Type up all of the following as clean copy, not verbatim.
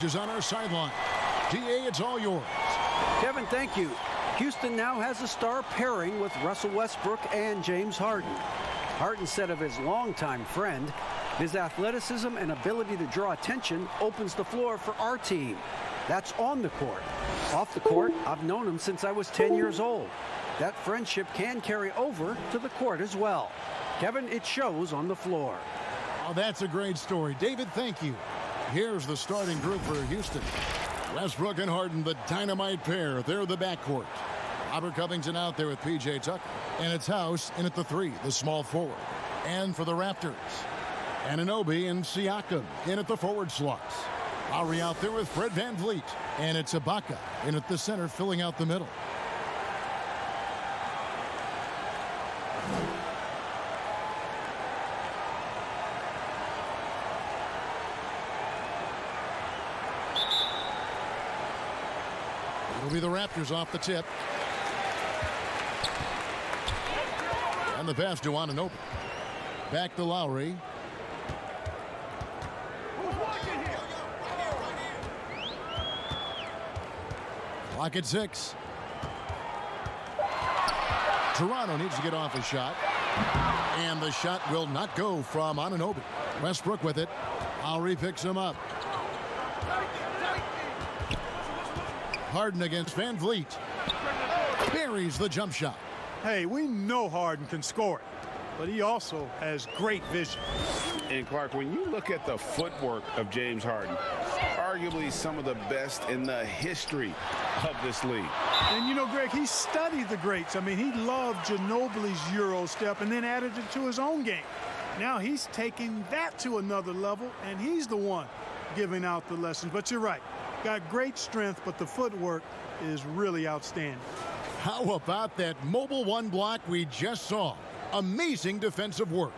Is on our sideline. DA, it's all yours. Kevin, thank you. Houston now has a star pairing with Russell Westbrook and James Harden. Harden said of his longtime friend, his athleticism and ability to draw attention opens the floor for our team. That's on the court. Off the court, I've known him since I was 10 years old. That friendship can carry over to the court as well. Kevin, it shows on the floor. Oh, that's a great story. David, thank you. Here's the starting group for Houston. Westbrook and Harden, the dynamite pair. They're the backcourt. Robert Covington out there with P.J. Tucker. And it's House in at the 3, the small forward. And for the Raptors, Anunoby and Siakam in at the forward slots. Lowry out there with Fred VanVleet. And it's Ibaka in at the center, filling out the middle. It'll be the Raptors off the tip. And the pass to Anunoby. Back to Lowry. Clock at 6. Toronto needs to get off a shot. And the shot will not go from Anunoby. Westbrook with it. Lowry picks him up. Harden against VanVleet. Buries the jump shot. Hey, we know Harden can score it, but he also has great vision. And Clark, when you look at the footwork of James Harden, arguably some of the best in the history of this league. And you know, Greg, he studied the greats. I mean, he loved Ginobili's Euro step and then added it to his own game. Now he's taking that to another level, and he's the one giving out the lessons. But you're right. Got great strength, but the footwork is really outstanding. How about that mobile one block we just saw? Amazing defensive work.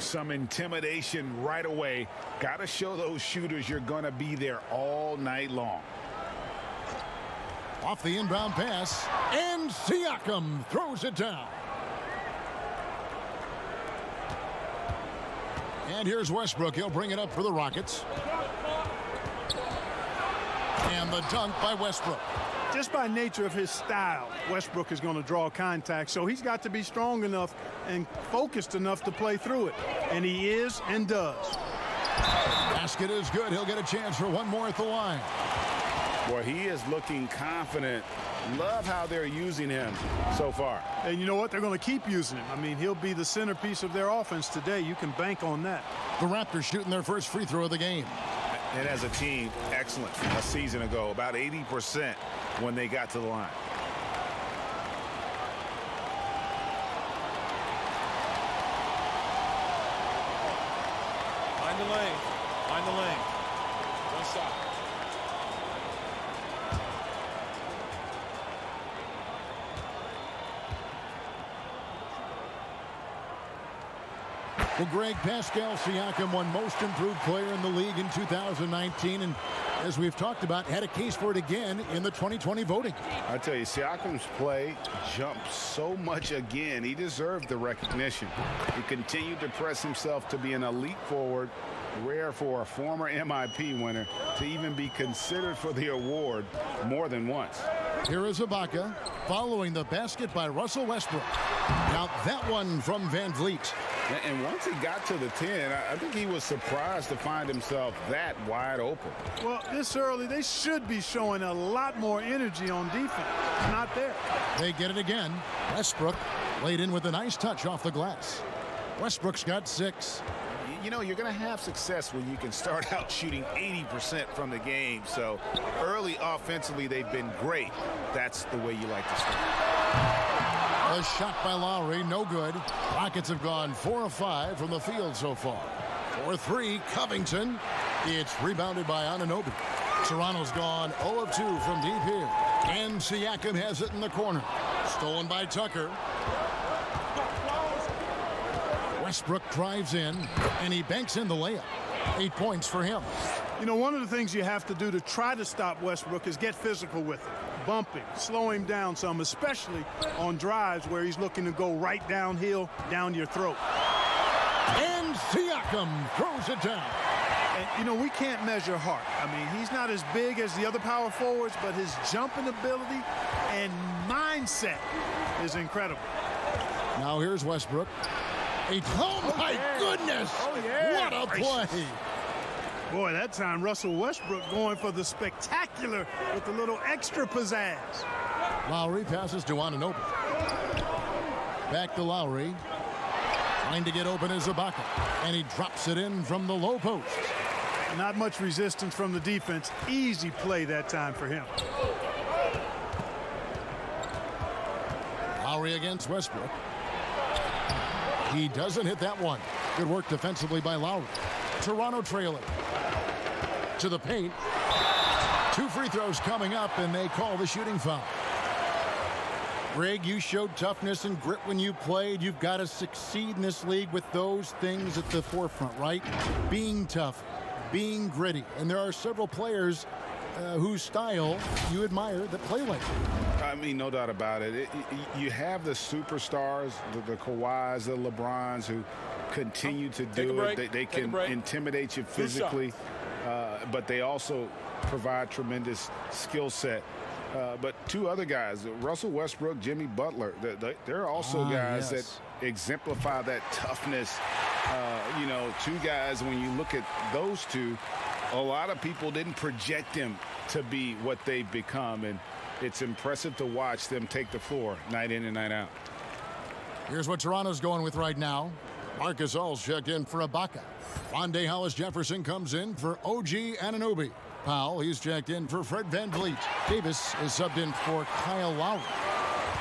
Some intimidation right away. Got to show those shooters you're going to be there all night long. Off the inbound pass, and Siakam throws it down. And here's Westbrook. He'll bring it up for the Rockets. And the dunk by Westbrook. Just by nature of his style, Westbrook is going to draw contact, so he's got to be strong enough and focused enough to play through it. And he is and does. Basket is good. He'll get a chance for one more at the line. Boy, he is looking confident. Love how they're using him so far. And you know what? They're going to keep using him. I mean, he'll be the centerpiece of their offense today. You can bank on that. The Raptors shooting their first free throw of the game. And as a team, excellent a season ago, about 80% when they got to the line. Find the lane. Find the lane. One side. Well, Greg, Pascal Siakam won Most Improved Player in the league in 2019, and as we've talked about, had a case for it again in the 2020 voting. I tell you, Siakam's play jumped so much again. He deserved the recognition. He continued to press himself to be an elite forward, rare for a former MIP winner to even be considered for the award more than once. Here is Ibaka following the basket by Russell Westbrook. Now that one from VanVleet. And once he got to the 10, I think he was surprised to find himself that wide open. Well, this early, they should be showing a lot more energy on defense. Not there. They get it again. Westbrook laid in with a nice touch off the glass. Westbrook's got 6. You know, you're going to have success when you can start out shooting 80% from the game. So early offensively, they've been great. That's the way you like to start. A shot by Lowry, no good. Rockets have gone 4 of 5 from the field so far. 4-3, Covington. It's rebounded by Anunoby. Toronto's gone 0 of 2 from deep here. And Siakam has it in the corner. Stolen by Tucker. Westbrook drives in, and he banks in the layup. 8 points for him. You know, one of the things you have to do to try to stop Westbrook is get physical with him. Bump him, slow him down some, especially on drives where he's looking to go right downhill, down your throat. And Siakam throws it down. And, you know, we can't measure Hart. I mean, he's not as big as the other power forwards, but his jumping ability and mindset is incredible. Now here's Westbrook. Oh, my goodness. Oh, yeah. What a play. Boy, that time Russell Westbrook going for the spectacular with a little extra pizzazz. Lowry passes to Anunoby. Back to Lowry. Trying to get open is Ibaka. And he drops it in from the low post. Not much resistance from the defense. Easy play that time for him. Lowry against Westbrook. He doesn't hit that one. Good work defensively by Lowry. Toronto trailing. To the paint. 2 free throws coming up, and they call the shooting foul. Greg, you showed toughness and grit when you played. You've got to succeed in this league with those things at the forefront, right? Being tough, being gritty. And there are several players whose style you admire that play like that. I mean, no doubt about it. You have the superstars, the Kawhis, the LeBrons, who continue to do it. They can intimidate you physically, but they also provide tremendous skill set. But 2 other guys, Russell Westbrook, Jimmy Butler, they're also guys that exemplify that toughness. You know, 2 guys, when you look at those 2, a lot of people didn't project them to be what they've become, and it's impressive to watch them take the floor night in and night out. Here's what Toronto's going with right now. Marc Gasol's checked in for Ibaka. Wande Hollis-Jefferson comes in for OG Anunoby. Powell, he's checked in for Fred VanVleet. Davis is subbed in for Kyle Lowry.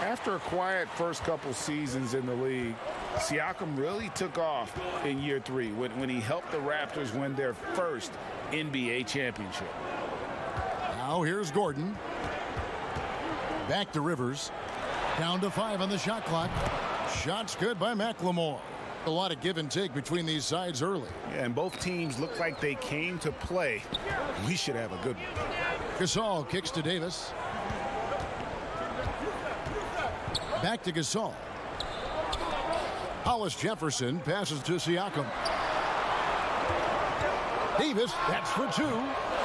After a quiet first couple seasons in the league, Siakam really took off in year 3 when he helped the Raptors win their first NBA championship. Now here's Gordon. Back to Rivers. Down to 5 on the shot clock. Shots good by McLemore. A lot of give and take between these sides early. Yeah, and both teams look like they came to play. We should have a good one. Gasol kicks to Davis. Back to Gasol. Hollis-Jefferson passes to Siakam. Davis, that's for 2.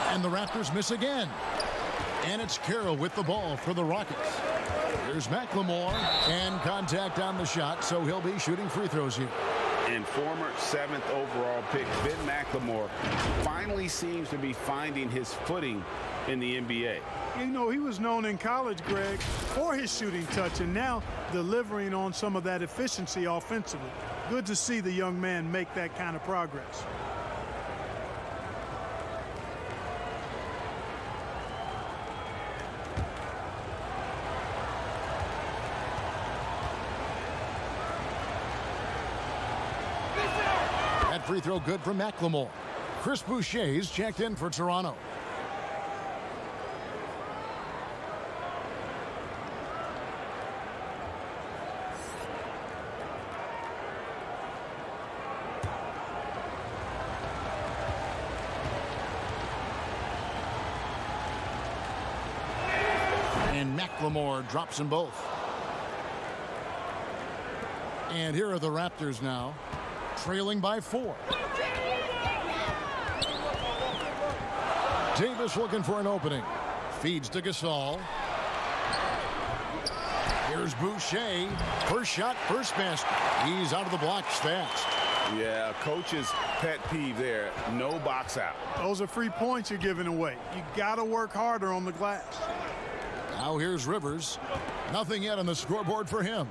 And the Raptors miss again. And it's Carroll with the ball for the Rockets. Here's McLemore, and contact on the shot, so he'll be shooting free throws here. And former 7th overall pick Ben McLemore finally seems to be finding his footing in the NBA. You know, he was known in college, Greg, for his shooting touch, and now delivering on some of that efficiency offensively. Good to see the young man make that kind of progress. Free throw good from McLemore. Chris Boucher's checked in for Toronto. And McLemore drops them both. And here are the Raptors now, trailing by 4. Davis looking for an opening. Feeds to Gasol. Here's Boucher. First shot, first basket. He's out of the blocks fast. Yeah, coach's pet peeve there. No box out. Those are free points you're giving away. You got to work harder on the glass. Now here's Rivers. Nothing yet on the scoreboard for him.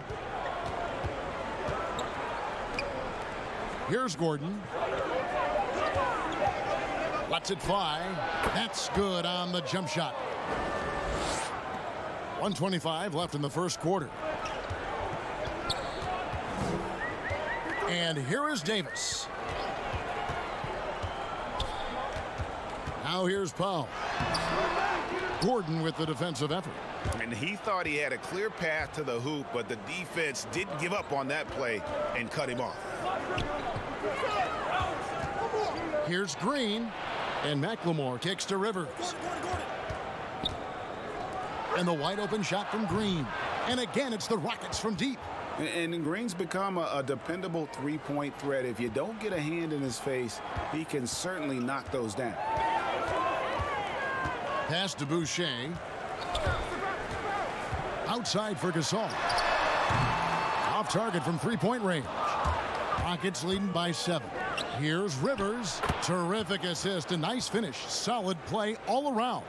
Here's Gordon. Lets it fly. That's good on the jump shot. 1:25 left in the first quarter. And here is Davis. Now here's Powell. Gordon with the defensive effort. And he thought he had a clear path to the hoop, but the defense didn't give up on that play and cut him off. Here's Green, and McLemore kicks to Rivers. And the wide open shot from Green. And again, it's the Rockets from deep. And Green's become a dependable three-point threat. If you don't get a hand in his face, he can certainly knock those down. Pass to Boucher. Outside for Gasol. Off target from three-point range. Rockets leading by 7. Here's Rivers. Terrific assist. A nice finish. Solid play all around.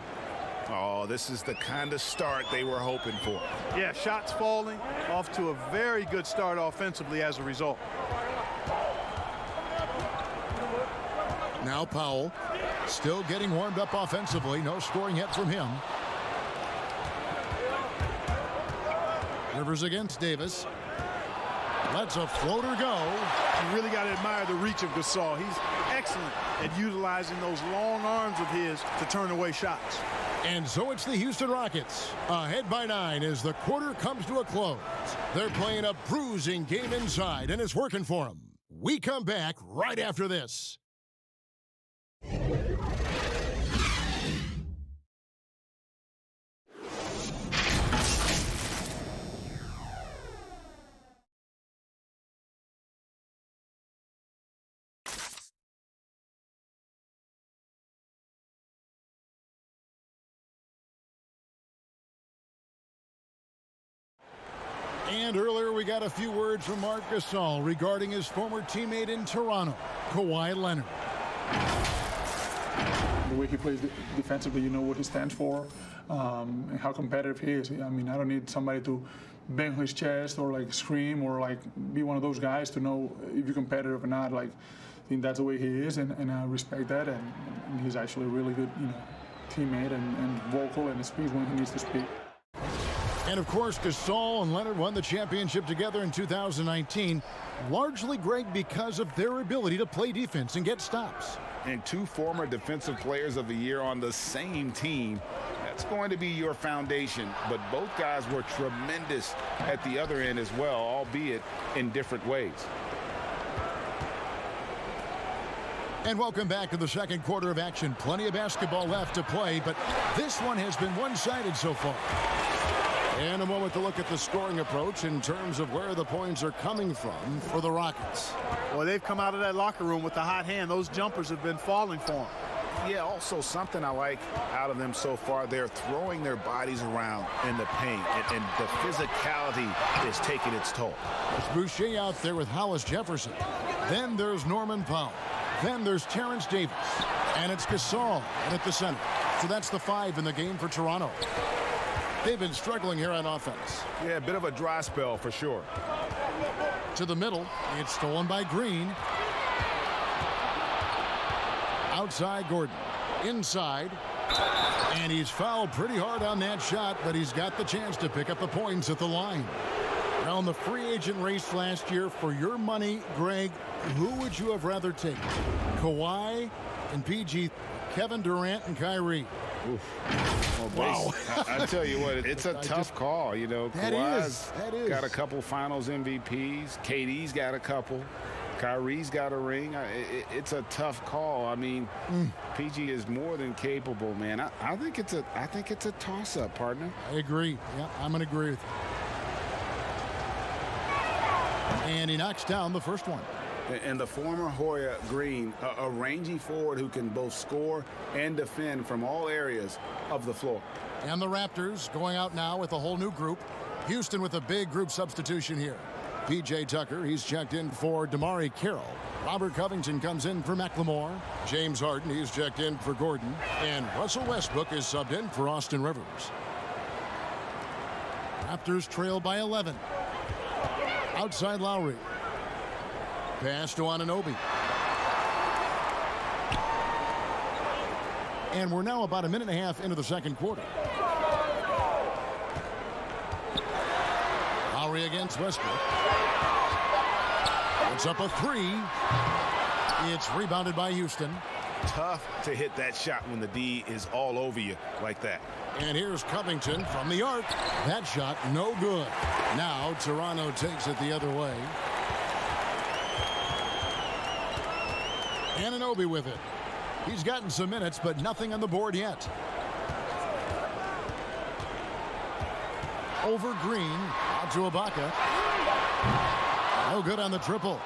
Oh, this is the kind of start they were hoping for. Yeah, shots falling, off to a very good start offensively as a result. Now Powell. Still getting warmed up offensively. No scoring yet from him. Rivers against Davis. Lets a floater go. You really got to admire the reach of Gasol. He's excellent at utilizing those long arms of his to turn away shots. And so it's the Houston Rockets, ahead by 9 as the quarter comes to a close. They're playing a bruising game inside, and it's working for them. We come back right after this. And earlier we got a few words from Marc Gasol regarding his former teammate in Toronto, Kawhi Leonard. The way he plays defensively, you know what he stands for, and how competitive he is. I mean, I don't need somebody to bang his chest or like scream or like be one of those guys to know if you're competitive or not. Like, I think that's the way he is, and I respect that. And he's actually a really good, teammate and vocal and speaks when he needs to speak. And of course, Gasol and Leonard won the championship together in 2019, largely, Greg, because of their ability to play defense and get stops. And 2 former Defensive Players of the Year on the same team. That's going to be your foundation. But both guys were tremendous at the other end as well, albeit in different ways. And welcome back to the second quarter of action. Plenty of basketball left to play, but this one has been one-sided so far. And a moment to look at the scoring approach in terms of where the points are coming from for the Rockets. Well, they've come out of that locker room with the hot hand. Those jumpers have been falling for them. Yeah, also something I like out of them so far, they're throwing their bodies around in the paint, and the physicality is taking its toll. It's Boucher out there with Hollis Jefferson. Then there's Norman Powell. Then there's Terrence Davis. And it's Gasol at the center. So that's the 5 in the game for Toronto. They've been struggling here on offense. Yeah, a bit of a dry spell for sure. To the middle, it's stolen by Green. Outside Gordon. Inside. And he's fouled pretty hard on that shot, but he's got the chance to pick up the points at the line. Now, in the free agent race last year, for your money, Greg, who would you have rather taken? Kawhi and PG, Kevin Durant and Kyrie. Well, wow. I tell you what, it's a tough call. Kawhi's got a couple finals MVPs. KD's got a couple. Kyrie's got a ring. It's a tough call. I mean, PG is more than capable, man. I think it's a toss-up, partner. I agree. Yeah, I'm going to agree with you. And he knocks down the first one. And the former Hoya Green, a rangy forward who can both score and defend from all areas of the floor. And the Raptors going out now with a whole new group. Houston with a big group substitution here. P.J. Tucker, he's checked in for Damari Carroll. Robert Covington comes in for McLemore. James Harden, he's checked in for Gordon. And Russell Westbrook is subbed in for Austin Rivers. Raptors trail by 11. Outside Lowry. Pass to Anunoby. And we're now about a minute and a half into the second quarter. Lowry against Westbrook. It's up a 3. It's rebounded by Houston. Tough to hit that shot when the D is all over you like that. And here's Covington from the arc. That shot no good. Now Toronto takes it the other way. Anunoby with it. He's gotten some minutes, but nothing on the board yet. Over Green, out to Ibaka. No good on the triple.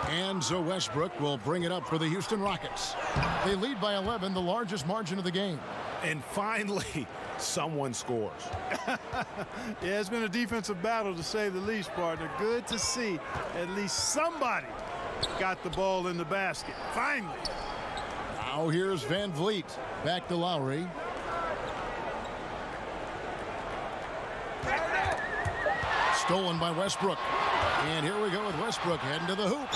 And so Westbrook will bring it up for the Houston Rockets. They lead by 11, the largest margin of the game. And finally, someone scores. Yeah, it's been a defensive battle to say the least, partner. Good to see at least somebody got the ball in the basket. Finally. Now here's Van Vliet. Back to Lowry. Stolen by Westbrook. And here we go with Westbrook heading to the hoop.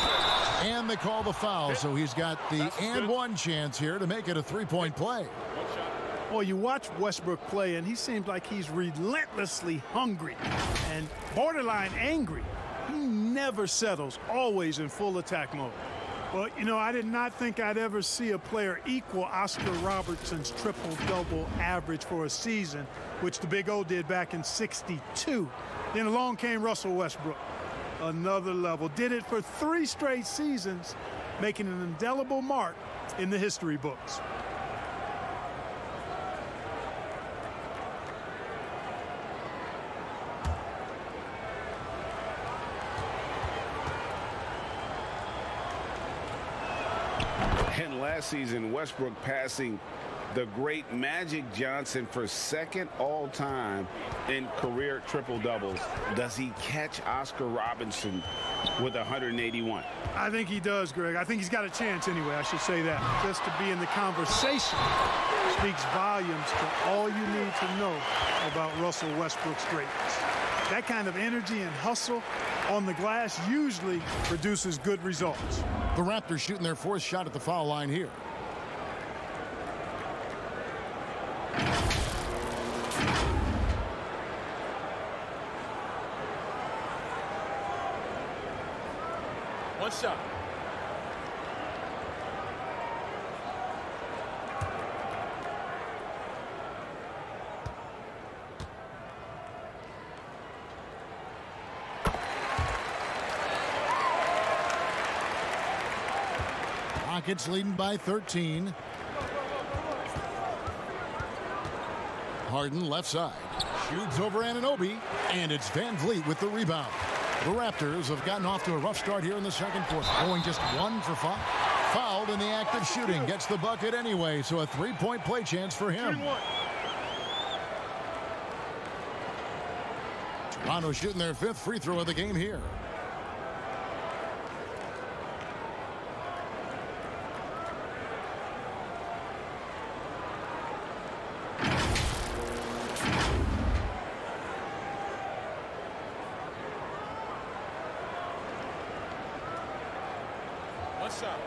And they call the foul, so he's got the and one chance here to make it a three-point play. Well, you watch Westbrook play, and he seems like he's relentlessly hungry and borderline angry. He never settles, always in full attack mode. Well, you know, I did not think I'd ever see a player equal Oscar Robertson's triple-double average for a season, which the Big O did back in '62. Then along came Russell Westbrook. Another level. Did it for 3 straight seasons, making an indelible mark in the history books. And last season, Westbrook passing the great Magic Johnson for second all-time in career triple-doubles. Does he catch Oscar Robertson with 181? I think he does, Greg. I think he's got a chance anyway, I should say that. Just to be in the conversation speaks volumes to all you need to know about Russell Westbrook's greatness. That kind of energy and hustle on the glass usually produces good results. The Raptors shooting their 4th shot at the foul line here. One shot. Rockets leading by 13. Harden left side. Shoots over Anunoby, and it's Van Vliet with the rebound. The Raptors have gotten off to a rough start here in the second quarter, going just 1 for 5. Fouled in the act of shooting, gets the bucket anyway, so a 3-point play chance for him. Toronto shooting their 5th free throw of the game here. One shot.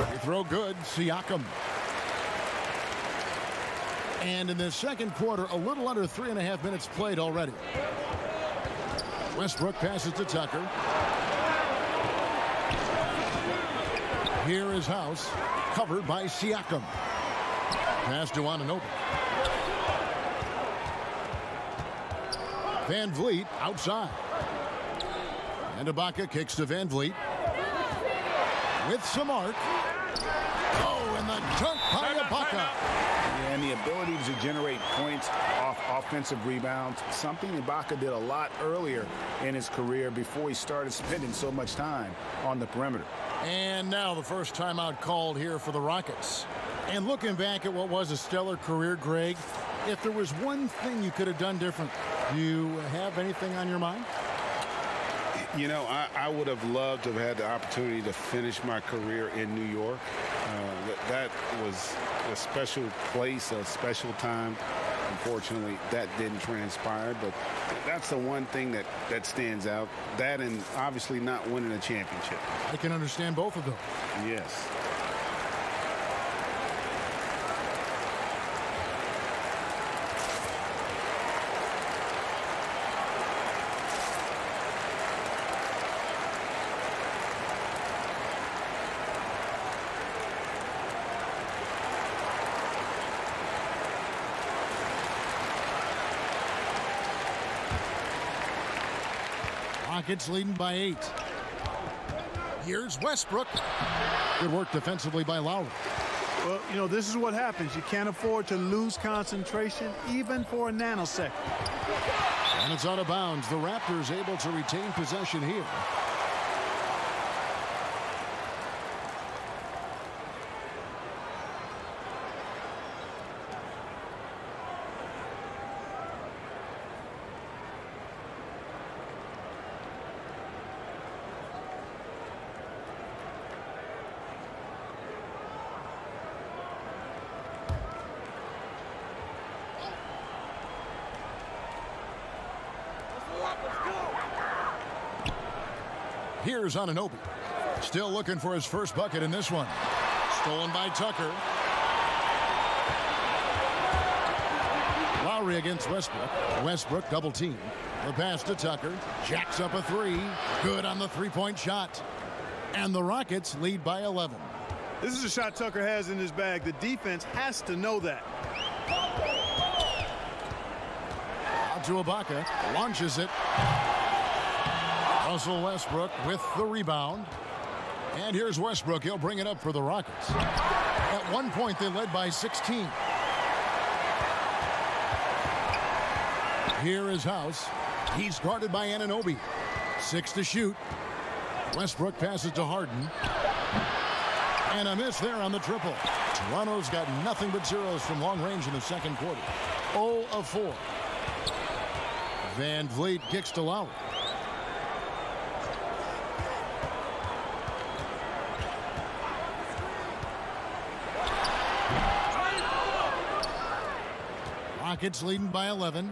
Free throw good. Siakam. And in the second quarter, a little under 3.5 minutes played already. Westbrook passes to Tucker. Here is House, covered by Siakam. Pass to Anunoby. Van Vliet outside. And Ibaka kicks to Van Vliet. With some arc. Oh, and the dunk by Ibaka. And the ability to generate points off offensive rebounds, something Ibaka did a lot earlier in his career before he started spending so much time on the perimeter. And now the first timeout called here for the Rockets. And looking back at what was a stellar career, Greg, if there was one thing you could have done different, do you have anything on your mind? You know, I would have loved to have had the opportunity to finish my career in New York. That was a special place, a special time. Unfortunately, that didn't transpire, but that's the one thing that stands out. That and obviously not winning a championship. I can understand both of them. Yes. Rockets leading by 8. Here's Westbrook. Good work defensively by Lowry. Well, you know, this is what happens. You can't afford to lose concentration even for a nanosecond. And it's out of bounds. The Raptors able to retain possession here. Here's Anunoby. Still looking for his first bucket in this one. Stolen by Tucker. Lowry against Westbrook. Westbrook double team. The pass to Tucker. Jacks up a three. Good on the three-point shot. And the Rockets lead by 11. This is a shot Tucker has in his bag. The defense has to know that. Out to Ibaka. Launches it. Russell Westbrook with the rebound. And here's Westbrook. He'll bring it up for the Rockets. At one point, they led by 16. Here is House. He's guarded by Anunoby. 6 to shoot. Westbrook passes to Harden. And a miss there on the triple. Toronto's got nothing but zeros from long range in the second quarter. 0 of 4. Van Vliet kicks to Lowry. Rockets leading by 11.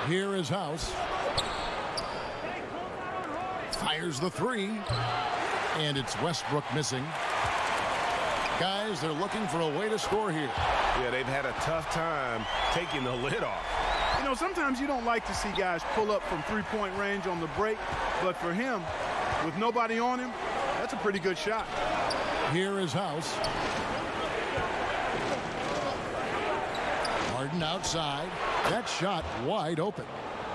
Here is House. Fires the three. And it's Westbrook missing. Guys, they're looking for a way to score here. Yeah, they've had a tough time taking the lid off. You know, sometimes you don't like to see guys pull up from three-point range on the break, but for him, with nobody on him, that's a pretty good shot. Here is House. Harden outside. That shot wide open.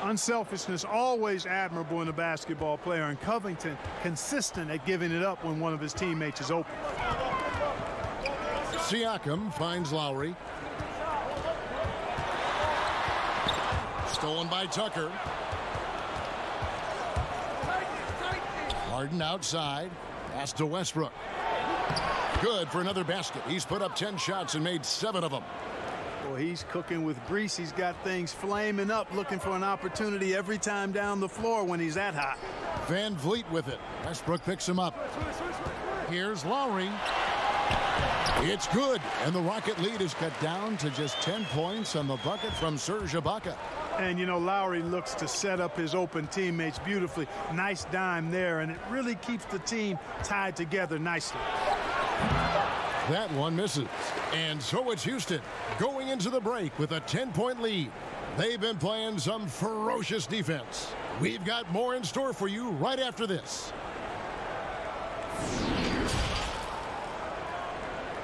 Unselfishness always admirable in a basketball player, and Covington consistent at giving it up when one of his teammates is open. Siakam finds Lowry. Stolen by Tucker. Harden outside. Pass to Westbrook. Good for another basket. He's put up 10 shots and made 7 of them. Well, he's cooking with grease. He's got things flaming up, looking for an opportunity every time down the floor when he's that hot. Van Vliet with it. Westbrook picks him up. Here's Lowry. It's good, and the Rocket lead is cut down to just 10 points on the bucket from Serge Ibaka. And, you know, Lowry looks to set up his open teammates beautifully. Nice dime there, and it really keeps the team tied together nicely. That one misses. And so it's Houston going into the break with a 10-point lead. They've been playing some ferocious defense. We've got more in store for you right after this.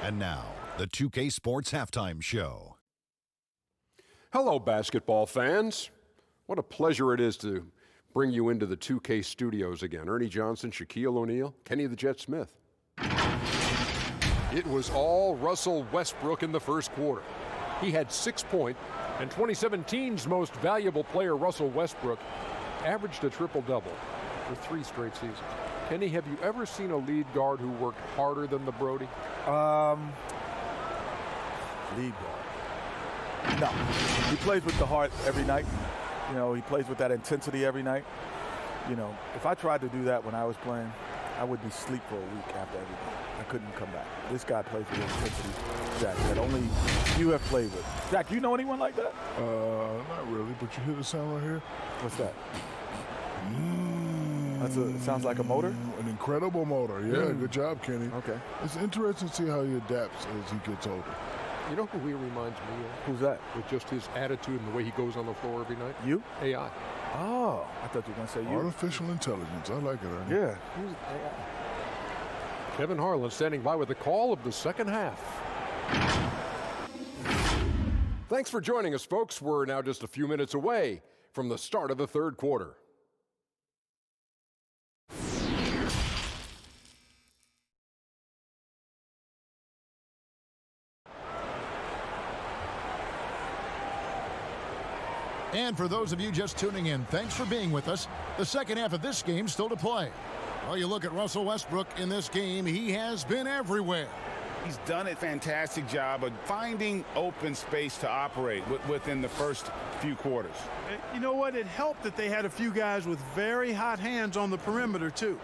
And now, the 2K Sports Halftime Show. Hello, basketball fans. What a pleasure it is to bring you into the 2K studios again. Ernie Johnson, Shaquille O'Neal, Kenny the Jet Smith. It was all Russell Westbrook in the first quarter. He had 6 points, and 2017's most valuable player, Russell Westbrook, averaged a triple-double for 3 straight seasons. Kenny, have you ever seen a lead guard who worked harder than the Brody? Lead guard. No. He plays with the heart every night. You know, he plays with that intensity every night. You know, if I tried to do that when I was playing, I would be asleep for a week after every game. I couldn't come back. This guy plays with intensity, Jack, that only you have played with. Jack, do you know anyone like that? Not really, but you hear the sound right here? What's that? It sounds like a motor? An incredible motor, yeah. Good job, Kenny. Okay. It's interesting to see how he adapts as he gets older. You know who he reminds me of? Who's that? With just his attitude and the way he goes on the floor every night? You? AI. Oh, I thought you were going to say you. Artificial intelligence. I like it, Ernie. Yeah. Kevin Harlan standing by with the call of the second half. Thanks for joining us, folks. We're now just a few minutes away from the start of the third quarter. And for those of you just tuning in, thanks for being with us. The second half of this game still to play. Well, you look at Russell Westbrook in this game, he has been everywhere. He's done a fantastic job of finding open space to operate within the first few quarters. You know what? It helped that they had a few guys with very hot hands on the perimeter, too.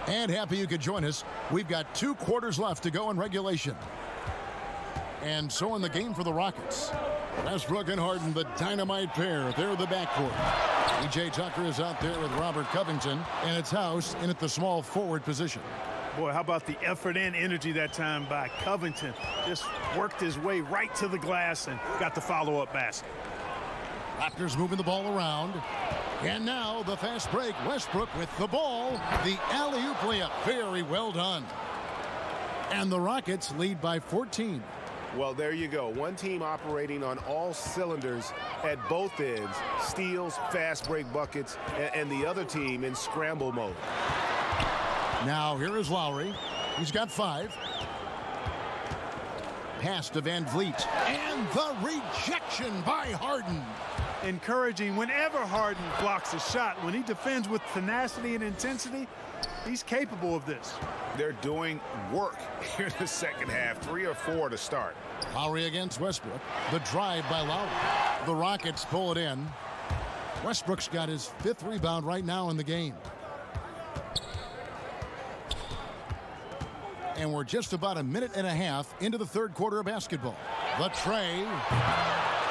And happy you could join us. We've got 2 quarters left to go in regulation. And so in the game for the Rockets, Westbrook and Harden, the dynamite pair. They're the backcourt. P.J. Tucker is out there with Robert Covington, and it's House in at the small forward position. Boy, how about the effort and energy that time by Covington. Just worked his way right to the glass and got the follow-up basket. Raptors moving the ball around. And now the fast break. Westbrook with the ball. The alley-oop layup. Very well done. And the Rockets lead by 14. Well, there you go. One team operating on all cylinders at both ends. Steals, fast break buckets, and the other team in scramble mode. Now here is Lowry. He's got 5. Pass to Van Vliet. And the rejection by Harden. Encouraging whenever Harden blocks a shot. When he defends with tenacity and intensity, he's capable of this. They're doing work here in the second half. 3 or 4 to start. Lowry against Westbrook. The drive by Lowry. The Rockets pull it in. Westbrook's got his 5th rebound right now in the game. And we're just about a minute and a half into the third quarter of basketball. The tray.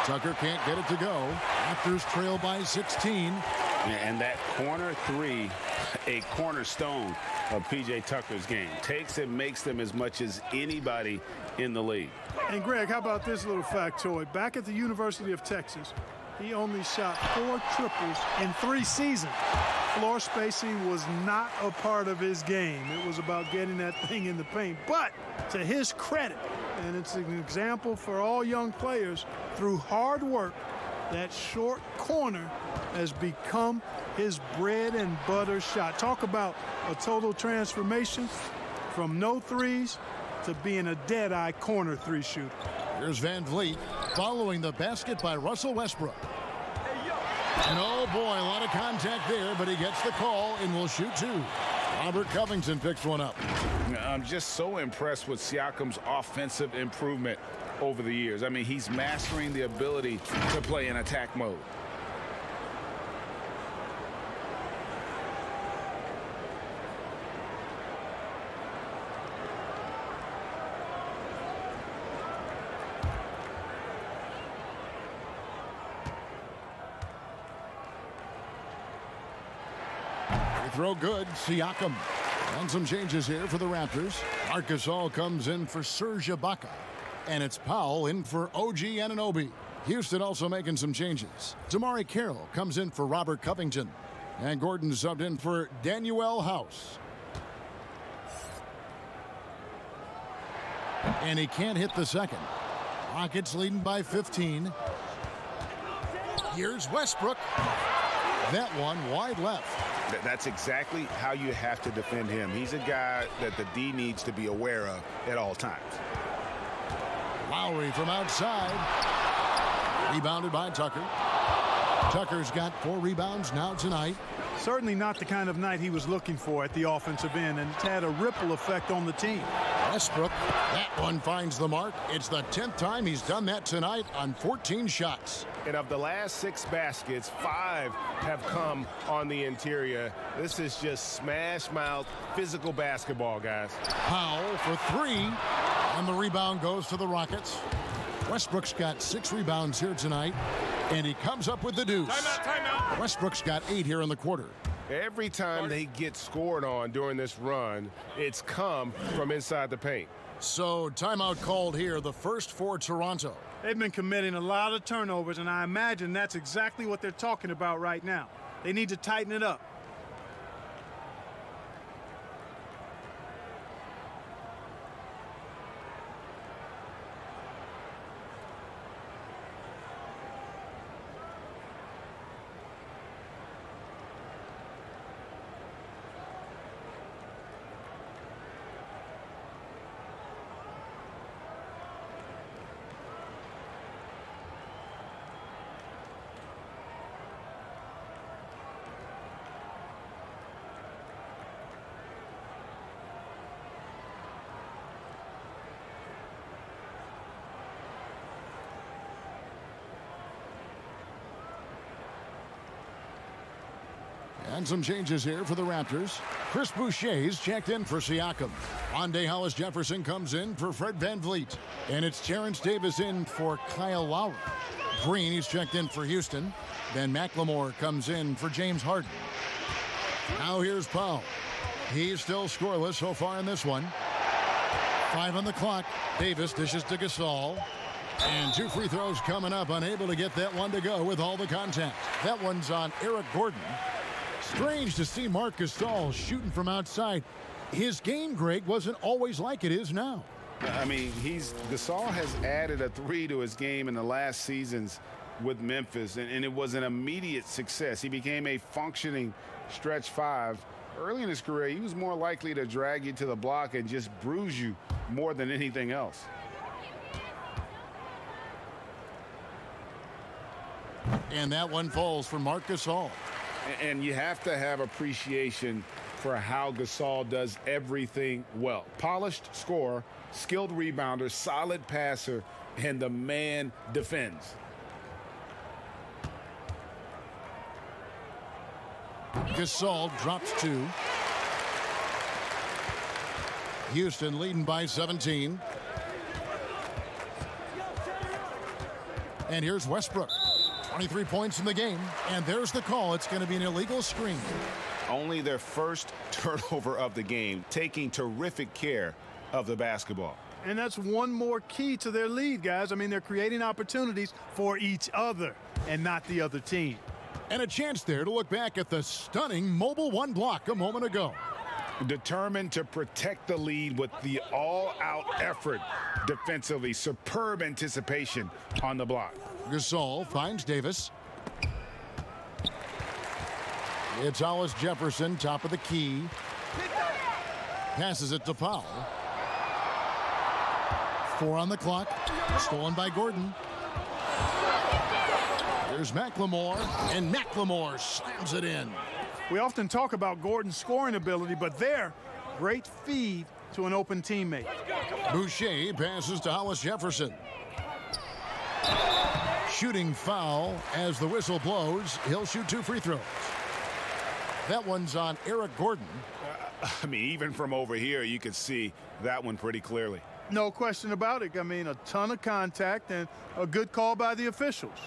Tucker can't get it to go. Raptors trail by 16. And that corner 3, a cornerstone of P.J. Tucker's game. Takes and makes them as much as anybody in the league. And Greg, how about this little factoid? Back at the University of Texas, he only shot 4 triples in 3 seasons. Floor spacing was not a part of his game. It was about getting that thing in the paint. But to his credit, and it's an example for all young players, through hard work, that short corner has become his bread and butter shot. Talk about a total transformation from no threes to being a dead-eye corner 3 shooter. Here's Van Vliet following the basket by Russell Westbrook. And oh boy, a lot of contact there, but he gets the call and will shoot 2. Robert Covington picks one up. I'm just so impressed with Siakam's offensive improvement over the years. I mean, he's mastering the ability to play in attack mode. Throw good, Siakam. And some changes here for the Raptors. Marc Gasol comes in for Serge Ibaka. And it's Powell in for OG Anunoby. Houston also making some changes. Damari Carroll comes in for Robert Covington. And Gordon subbed in for Daniel House. And he can't hit the second. Rockets leading by 15. Here's Westbrook. That one wide left. That's exactly how you have to defend him. He's a guy that the D needs to be aware of at all times. Lowry from outside. Rebounded by Tucker. Tucker's got 4 rebounds now tonight. Certainly not the kind of night he was looking for at the offensive end, and it's had a ripple effect on the team. Westbrook, that one finds the mark. It's the 10th time he's done that tonight on 14 shots. And of the last 6 baskets, 5 have come on the interior. This is just smash mouth physical basketball, guys. Powell for 3, and the rebound goes to the Rockets. Westbrook's got 6 rebounds here tonight, and he comes up with the deuce. Timeout. Westbrook's got 8 here in the quarter. Every time they get scored on during this run, it's come from inside the paint. So timeout called here, the first for Toronto. They've been committing a lot of turnovers, and I imagine that's exactly what they're talking about right now. They need to tighten it up. And some changes here for the Raptors. Chris Boucher's checked in for Siakam. Rondé Hollis-Jefferson comes in for Fred VanVleet. And it's Terrence Davis in for Kyle Lowry. Green, he's checked in for Houston. Then McLemore comes in for James Harden. Now here's Powell. He's still scoreless so far in this one. 5 on the clock. Davis dishes to Gasol. And 2 free throws coming up. Unable to get that one to go with all the contact. That one's on Eric Gordon. Strange to see Marc Gasol shooting from outside. His game, Greg, wasn't always like it is now. I mean, Gasol has added a 3 to his game in the last seasons with Memphis, and it was an immediate success. He became a functioning stretch 5. Early in his career, he was more likely to drag you to the block and just bruise you more than anything else. And that one falls for Marc Gasol. And you have to have appreciation for how Gasol does everything well. Polished scorer, skilled rebounder, solid passer, and the man defends. Gasol drops 2. Houston leading by 17. And here's Westbrook. 23 points in the game. And there's the call. It's going to be an illegal screen. Only their first turnover of the game, taking terrific care of the basketball. And that's one more key to their lead, guys. I mean, they're creating opportunities for each other and not the other team. And a chance there to look back at the stunning mobile 1 block a moment ago. Determined to protect the lead with the all-out effort defensively. Superb anticipation on the block. Gasol finds Davis. It's Hollis-Jefferson, top of the key. Passes it to Powell. 4 on the clock. Stolen by Gordon. There's McLemore, and McLemore slams it in. We often talk about Gordon's scoring ability, but there, great feed to an open teammate. Boucher passes to Hollis-Jefferson. Shooting foul as the whistle blows. He'll shoot 2 free throws. That one's on Eric Gordon. I mean, even from over here, you can see that one pretty clearly. No question about it. I mean, a ton of contact and a good call by the officials.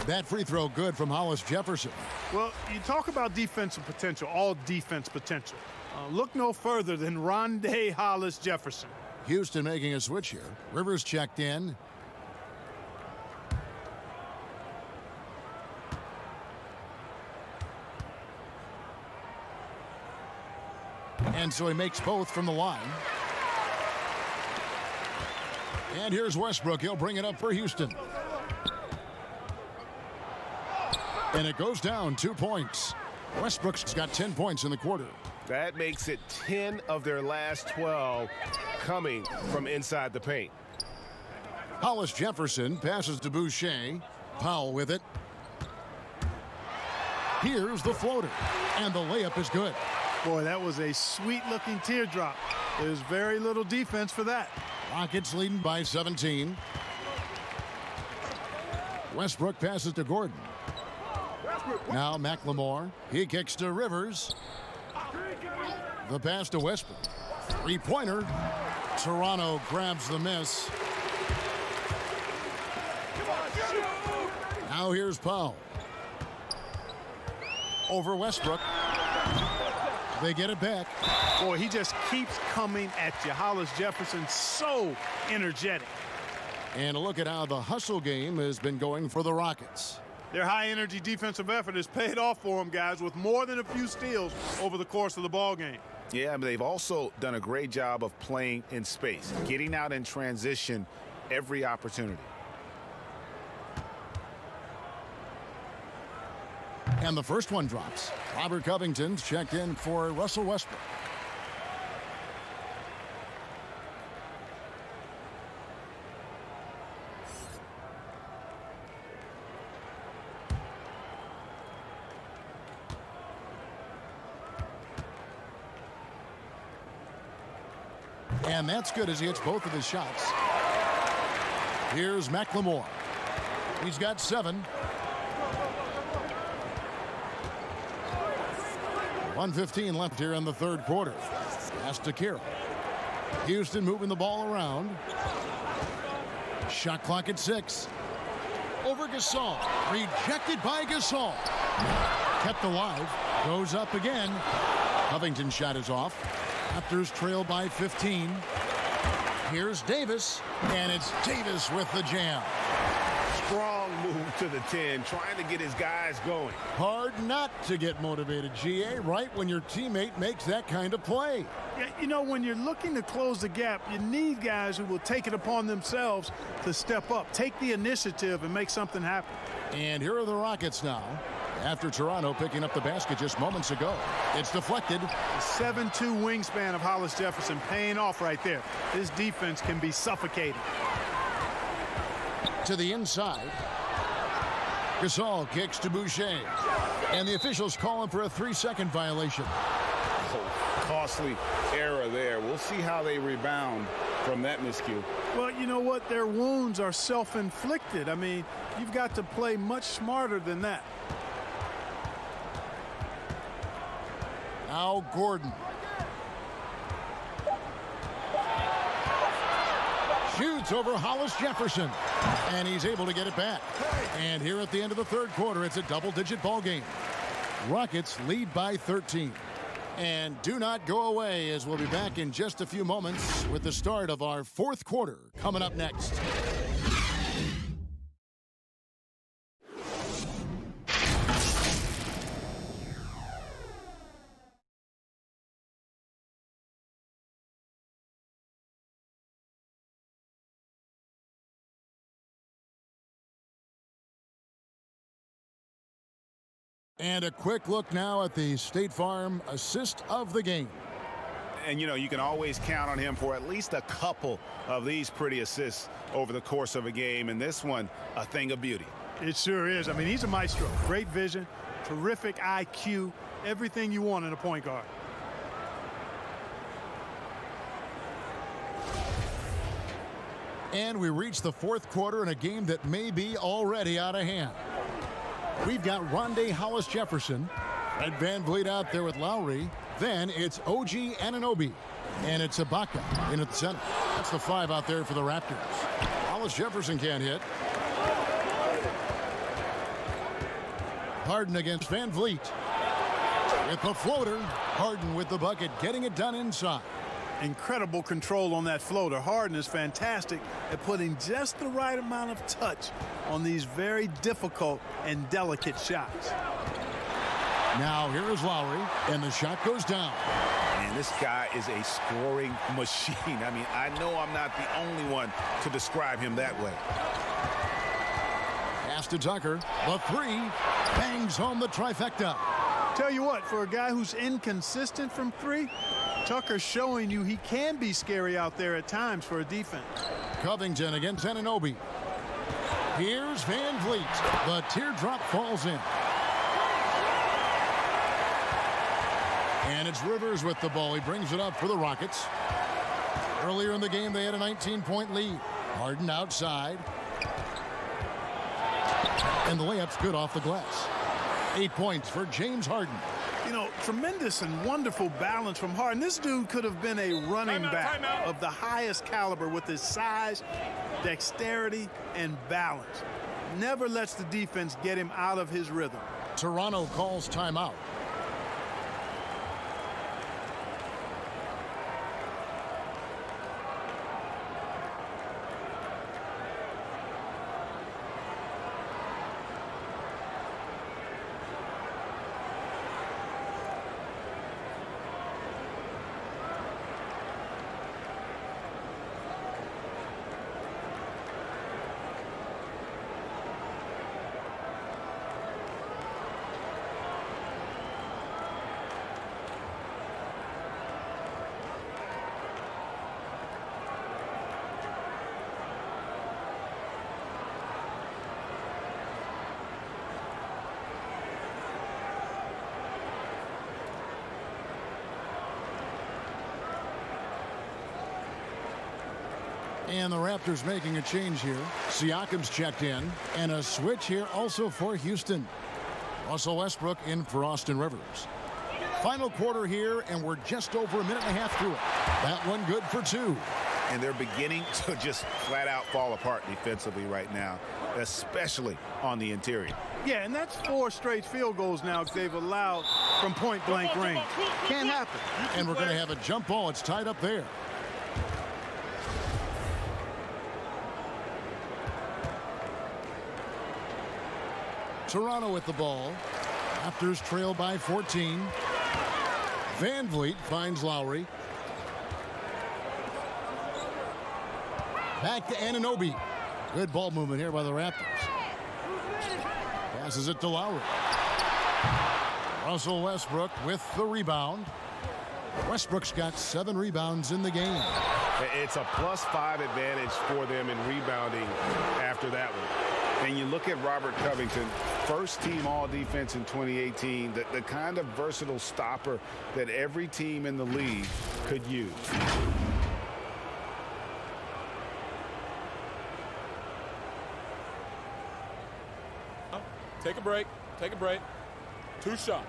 That free throw good from Hollis-Jefferson. Well, you talk about defensive potential, all defense potential. Look no further than Rondé Hollis-Jefferson. Houston making a switch here. Rivers checked in. And so he makes both from the line. And here's Westbrook. He'll bring it up for Houston. And it goes down 2 points. Westbrook's got 10 points in the quarter. That makes it 10 of their last 12 coming from inside the paint. Hollis-Jefferson passes to Boucher. Powell with it. Here's the floater. And the layup is good. Boy, that was a sweet-looking teardrop. There's very little defense for that. Rockets leading by 17. Westbrook passes to Gordon. Now McLemore. He kicks to Rivers. The pass to Westbrook. Three-pointer. Toronto grabs the miss. Now here's Powell. Over Westbrook. They get it back. Boy, he just keeps coming at you. Hollis-Jefferson so energetic. And a look at how the hustle game has been going for the Rockets. Their high-energy defensive effort has paid off for them, guys, with more than a few steals over the course of the ball game. Yeah, but they've also done a great job of playing in space, getting out in transition every opportunity. And the first one drops. Robert Covington's checked in for Russell Westbrook. And that's good as he hits both of his shots. Here's McLemore. He's got 7. 1:15 left here in the third quarter. Pass to Kira. Houston moving the ball around. Shot clock at 6. Over Gasol. Rejected by Gasol. Kept alive. Goes up again. Covington's shot is off. Raptors trail by 15. Here's Davis. And it's Davis with the jam. Strong move to the 10, trying to get his guys going. Hard not to get motivated, GA, right when your teammate makes that kind of play. Yeah, you know, when you're looking to close the gap, you need guys who will take it upon themselves to step up, take the initiative, and make something happen. And here are the Rockets now. After Toronto picking up the basket just moments ago. It's deflected. The 7'2" wingspan of Hollis Jefferson paying off right there. This defense can be suffocating. To the inside. Gasol kicks to Boucher. And the officials call him for a 3-second violation. Costly error there. We'll see how they rebound from that miscue. Well, you know what? Their wounds are self-inflicted. I mean, you've got to play much smarter than that. Now Gordon. Shoots over Hollis Jefferson. And he's able to get it back. And here at the end of the third quarter, it's a double-digit ball game. Rockets lead by 13. And do not go away, as we'll be back in just a few moments with the start of our fourth quarter coming up next. And a quick look now at the State Farm assist of the game. And, you know, you can always count on him for at least a couple of these pretty assists over the course of a game. And this one, a thing of beauty. It sure is. I mean, he's a maestro. Great vision, terrific IQ, everything you want in a point guard. And we reach the fourth quarter in a game that may be already out of hand. We've got Rondé Hollis Jefferson. Ed Van Vliet out there with Lowry. Then it's OG Anunoby. And it's Ibaka in at the center. That's the 5 out there for the Raptors. Hollis Jefferson can't hit. Harden against Van Vliet. With the floater. Harden with the bucket, getting it done inside. Incredible control on that floater. Harden is fantastic at putting just the right amount of touch on these very difficult and delicate shots. Now here is Lowry, and the shot goes down. And this guy is a scoring machine. I mean, I know I'm not the only one to describe him that way. Pass to Tucker. The 3 bangs home the trifecta. Tell you what, for a guy who's inconsistent from 3, Tucker's showing you he can be scary out there at times for a defense. Covington against Anunoby. Here's Van Vliet. The teardrop falls in. And it's Rivers with the ball. He brings it up for the Rockets. Earlier in the game, they had a 19-point lead. Harden outside. And the layup's good off the glass. 8 points for James Harden. You know, tremendous and wonderful balance from Harden. This dude could have been a running back of the highest caliber with his size, dexterity, and balance. Never lets the defense get him out of his rhythm. Toronto calls timeout. And the Raptors making a change here. Siakam's checked in. And a switch here also for Houston. Russell Westbrook in for Austin Rivers. Final quarter here, and we're just over a minute and a half through it. That one good for 2. And they're beginning to just flat out fall apart defensively right now, especially on the interior. Yeah, and that's 4 straight field goals now they've allowed from point-blank range. Can't happen. And we're going to have a jump ball. It's tied up there. Toronto with the ball. Raptors trail by 14. Van Vliet finds Lowry. Back to Anunoby. Good ball movement here by the Raptors. Passes it to Lowry. Russell Westbrook with the rebound. Westbrook's got 7 rebounds in the game. It's a +5 advantage for them in rebounding after that one. And you look at Robert Covington, first team all defense in 2018, the kind of versatile stopper that every team in the league could use. Take a break. Take a break. 2 shots.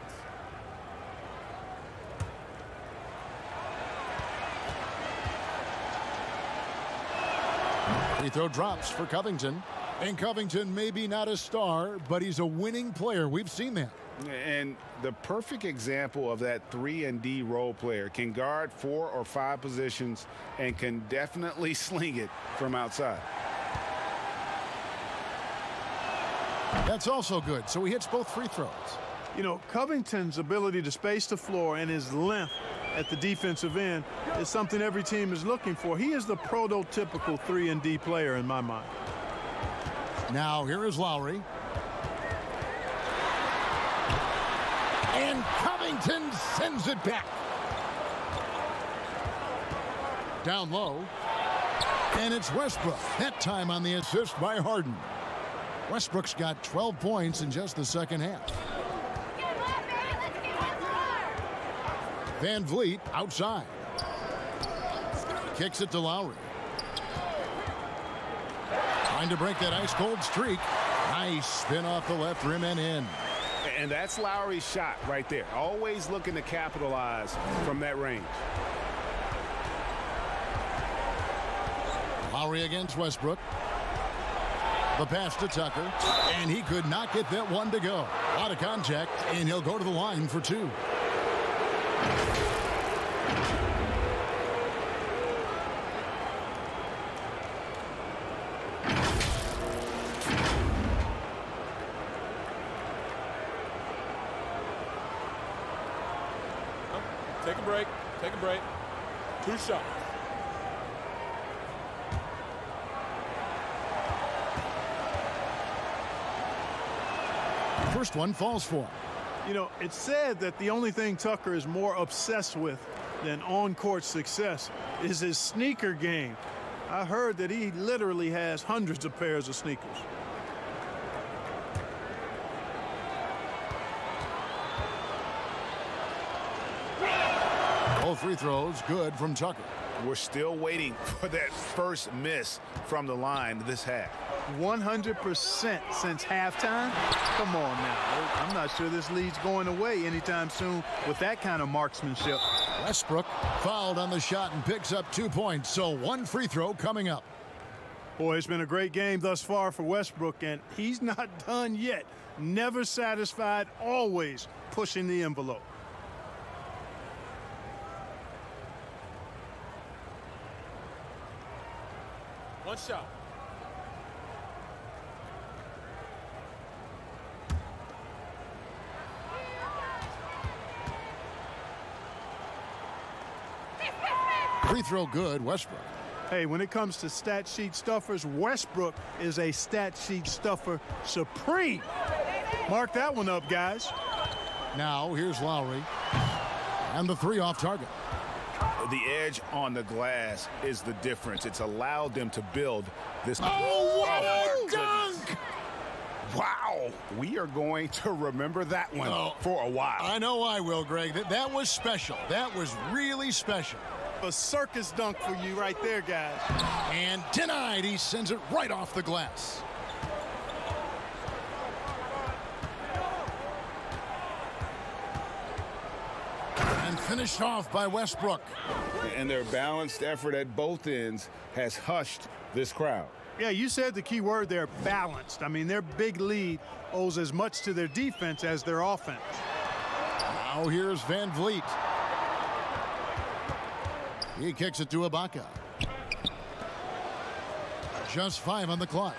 Free throw drops for Covington. And Covington maybe not a star, but he's a winning player. We've seen that. And the perfect example of that 3-and-D role player, can guard 4 or 5 positions and can definitely sling it from outside. That's also good. So he hits both free throws. You know, Covington's ability to space the floor and his length at the defensive end is something every team is looking for. He is the prototypical 3-and-D player in my mind. Now here is Lowry. And Covington sends it back. Down low. And it's Westbrook. That time on the assist by Harden. Westbrook's got 12 points in just the second half. Van Vliet outside. Kicks it to Lowry. Trying to break that ice-cold streak. Nice spin off the left rim and in. And that's Lowry's shot right there. Always looking to capitalize from that range. Lowry against Westbrook. The pass to Tucker. And he could not get that one to go. Out of contact, and he'll go to the line for 2. Take a break. Take a break. 2 shots. First one falls for him. You know, it's said that the only thing Tucker is more obsessed with than on-court success is his sneaker game. I heard that he literally has hundreds of pairs of sneakers. Both free throws good from Tucker. We're still waiting for that first miss from the line this half. 100% since halftime? Come on now. I'm not sure this lead's going away anytime soon with that kind of marksmanship. Westbrook fouled on the shot and picks up 2 points, so 1 free throw coming up. Boy, it's been a great game thus far for Westbrook, and he's not done yet. Never satisfied, always pushing the envelope. One shot. Free throw good, Westbrook. Hey, when it comes to stat sheet stuffers, Westbrook is a stat sheet stuffer supreme. Mark that one up, guys. Now here's Lowry. And the 3 off target. The edge on the glass is the difference. It's allowed them to build this. Oh, what a dunk! Wow. We are going to remember that one for a while. I know I will, Greg. That was special. That was really special. A circus dunk for you right there, guys. And denied. He sends it right off the glass. And finished off by Westbrook. And their balanced effort at both ends has hushed this crowd. Yeah, you said the key word there, balanced. I mean, their big lead owes as much to their defense as their offense. Now here's Van Vliet. He kicks it to Ibaka. Just 5 on the clock.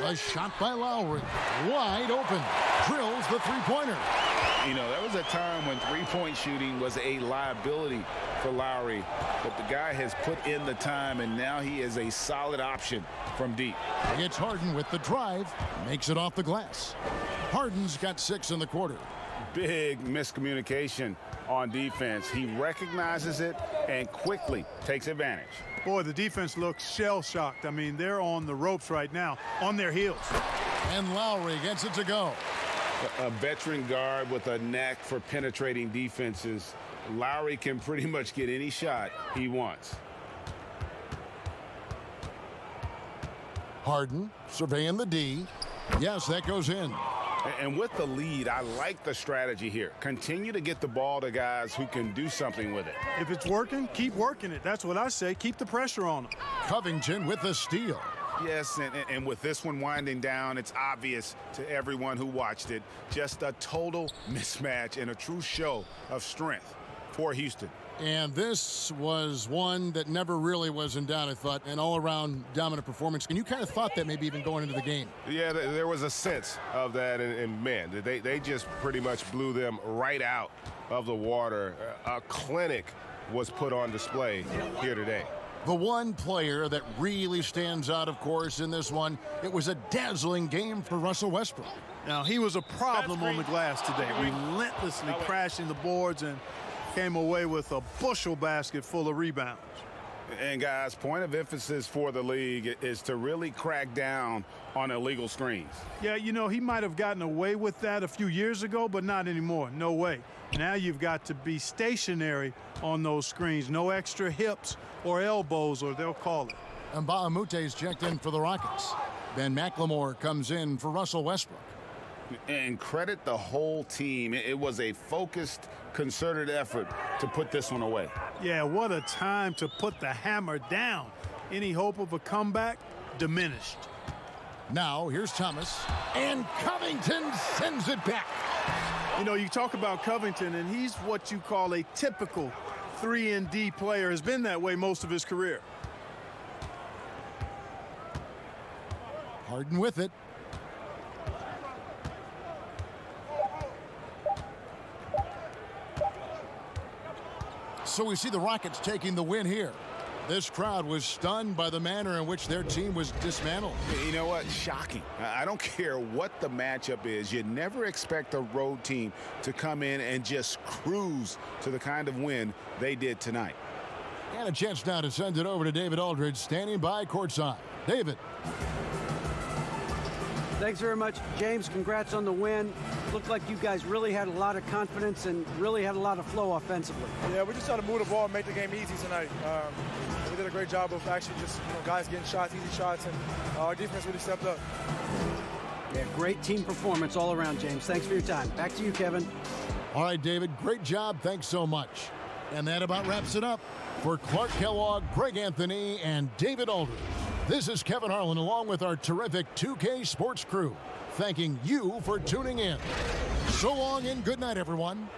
A shot by Lowry. Wide open. Drills the three-pointer. You know, there was a time when three-point shooting was a liability for Lowry, but the guy has put in the time, and now he is a solid option from deep. It's Harden with the drive. Makes it off the glass. Harden's got 6 in the quarter. Big miscommunication on defense. He recognizes it and quickly takes advantage. Boy, the defense looks shell-shocked. I mean, they're on the ropes right now, on their heels. And Lowry gets it to go. A veteran guard with a knack for penetrating defenses. Lowry can pretty much get any shot he wants. Harden surveying the D. Yes, that goes in. And with the lead, I like the strategy here. Continue to get the ball to guys who can do something with it. If it's working, keep working it. That's what I say. Keep the pressure on them. Covington with the steal. Yes, and with this one winding down, it's obvious to everyone who watched it. Just a total mismatch and a true show of strength for Houston. And this was one that never really was in doubt, I thought, an all-around dominant performance. And you kind of thought that maybe even going into the game. Yeah, there was a sense of that, and man, they just pretty much blew them right out of the water. A clinic was put on display here today. The one player that really stands out, of course, in this one, it was a dazzling game for Russell Westbrook. Now, he was a problem on the glass today, relentlessly crashing the boards and came away with a bushel basket full of rebounds. And guys, point of emphasis for the league is to really crack down on illegal screens. Yeah, you know, he might have gotten away with that a few years ago, but not anymore. No way. Now you've got to be stationary on those screens. No extra hips or elbows, or they'll call it. And Mbah-a-Moute's checked in for the Rockets. Ben McLemore comes in for Russell Westbrook. And credit the whole team. It was a focused, concerted effort to put this one away. Yeah, what a time to put the hammer down. Any hope of a comeback diminished. Now, here's Thomas. And Covington sends it back. You know, you talk about Covington, and he's what you call a typical 3-and-D player. Has been that way most of his career. Harden with it. So we see the Rockets taking the win here. This crowd was stunned by the manner in which their team was dismantled. You know what? Shocking. I don't care what the matchup is. You never expect a road team to come in and just cruise to the kind of win they did tonight. And a chance now to send it over to David Aldridge, standing by courtside. David. Thanks very much, James. Congrats on the win. Looked like you guys really had a lot of confidence and really had a lot of flow offensively. Yeah, we just tried to move the ball and make the game easy tonight. We did a great job of actually just guys getting shots, easy shots, and our defense really stepped up. Yeah, great team performance all around, James. Thanks for your time. Back to you, Kevin. All right, David, great job. Thanks so much. And that about wraps it up. For Clark Kellogg, Greg Anthony, and David Aldridge, this is Kevin Harlan along with our terrific 2K Sports crew, thanking you for tuning in. So long and good night, everyone.